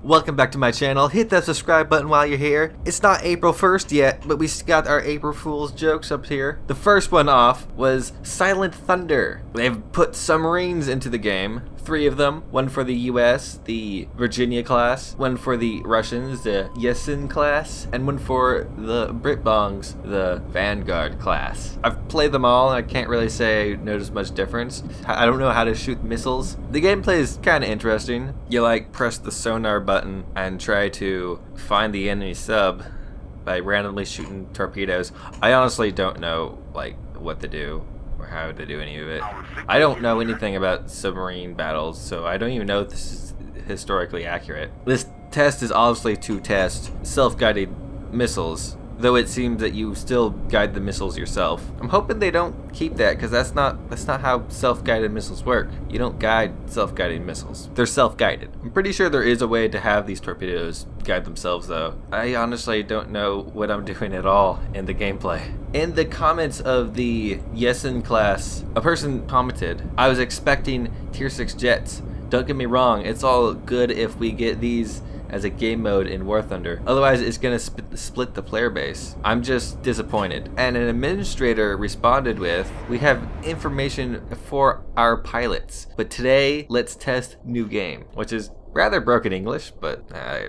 Welcome back to my channel. Hit that subscribe button while you're here. It's not April 1st yet, but we got our April Fool's jokes up here. The first one off was Silent Thunder. They've put submarines into the game. 3 of them. One for the US, the Virginia-Class. One for the Russians, the Yasen-Class. And one for the Brit-Bongs, the Vanguard-Class. I've played them all and I can't really say I notice much difference. I don't know how to shoot missiles. The gameplay is kind of interesting. You press the sonar button and try to find the enemy sub by randomly shooting torpedoes. I honestly don't know what to do or how to do any of it. I don't know anything about submarine battles, so I don't even know if this is historically accurate. This test is obviously to test self-guided missiles, though it seems that you still guide the missiles yourself. I'm hoping they don't keep that, because that's not how self-guided missiles work. You don't guide self-guided missiles. They're self-guided. I'm pretty sure there is a way to have these torpedoes guide themselves, though. I honestly don't know what I'm doing at all in the gameplay. In the comments of the Yasen-Class, a person commented, "I was expecting tier 6 jets. Don't get me wrong, it's all good if we get these as a game mode in War Thunder. Otherwise, it's gonna split the player base. I'm just disappointed." And an administrator responded with, "We have information for our pilots, but today, let's test new game," which is rather broken English, but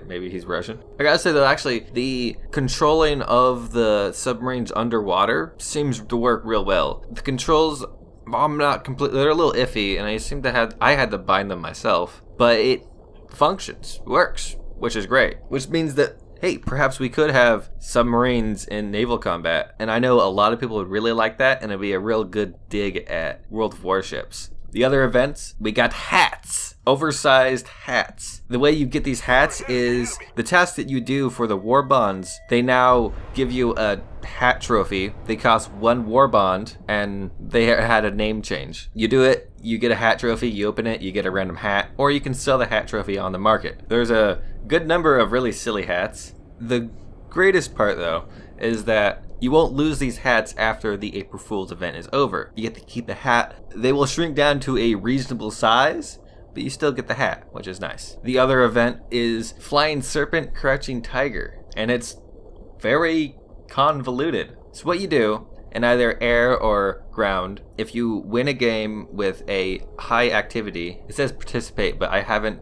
maybe he's Russian. I gotta say though, actually, the controlling of the submarines underwater seems to work real well. The controls, I'm not completely, they're a little iffy, and I had to bind them myself, but it functions, works, which is great. Which means that, hey, perhaps we could have submarines in naval combat, and I know a lot of people would really like that, and it'd be a real good dig at World of Warships. The other events, we got hats. Oversized hats. The way you get these hats is the task that you do for the war bonds. They now give you a hat trophy. They cost 1 war bond, and they had a name change. You do it, you get a hat trophy, you open it, you get a random hat, or you can sell the hat trophy on the market. There's a good number of really silly hats. The greatest part though is that you won't lose these hats after the April Fool's event is over. You get to keep the hat. They will shrink down to a reasonable size, but you still get the hat, which is nice. The other event is Flying Serpent, Crouching Tiger, and it's very convoluted. So what you do in either air or ground, if you win a game with a high activity, it says participate, but I haven't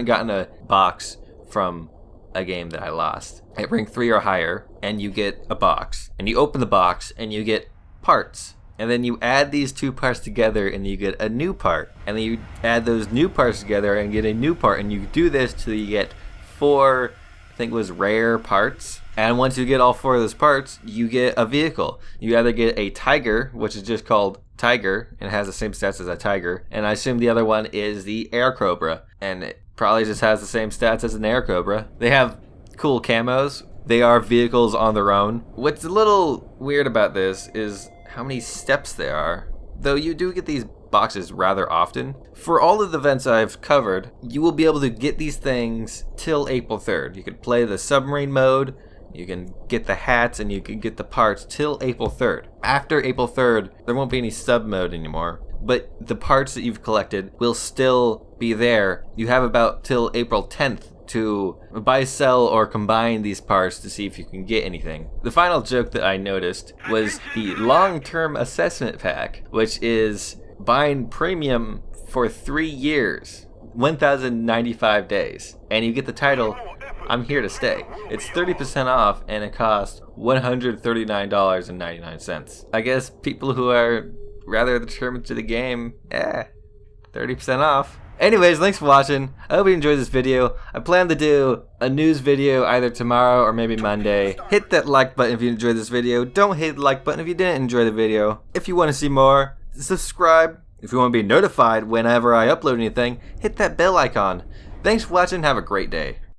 gotten a box from a game that I lost. At rank 3 or higher, and you get a box, and you open the box and you get parts, and then you add these 2 parts together and you get a new part, and then you add those new parts together and get a new part, and you do this till you get 4, I think it was rare parts. And once you get all 4 of those parts, you get a vehicle. You either get a Tiger, which is just called Tiger and has the same stats as a Tiger, and I assume the other one is the Air Cobra, and it probably just has the same stats as an Air Cobra. They have cool camos. They are vehicles on their own. What's a little weird about this is how many steps there are, though you do get these boxes rather often. For all of the events I've covered, you will be able to get these things till April 3rd. You could play the submarine mode, you can get the hats, and you can get the parts till April 3rd. After April 3rd, there won't be any sub mode anymore, but the parts that you've collected will still be there. You have about till April 10th to buy, sell, or combine these parts to see if you can get anything. The final joke that I noticed was the long-term assessment pack, which is buying premium for 3 years, 1,095 days, and you get the title, I'm Here to Stay. It's 30% off, and it costs $139.99. I guess people who are rather determined to the game, 30% off. Anyways, thanks for watching. I hope you enjoyed this video. I plan to do a news video either tomorrow or maybe Monday. Hit that like button if you enjoyed this video. Don't hit the like button if you didn't enjoy the video. If you want to see more, subscribe. If you want to be notified whenever I upload anything, hit that bell icon. Thanks for watching. Have a great day.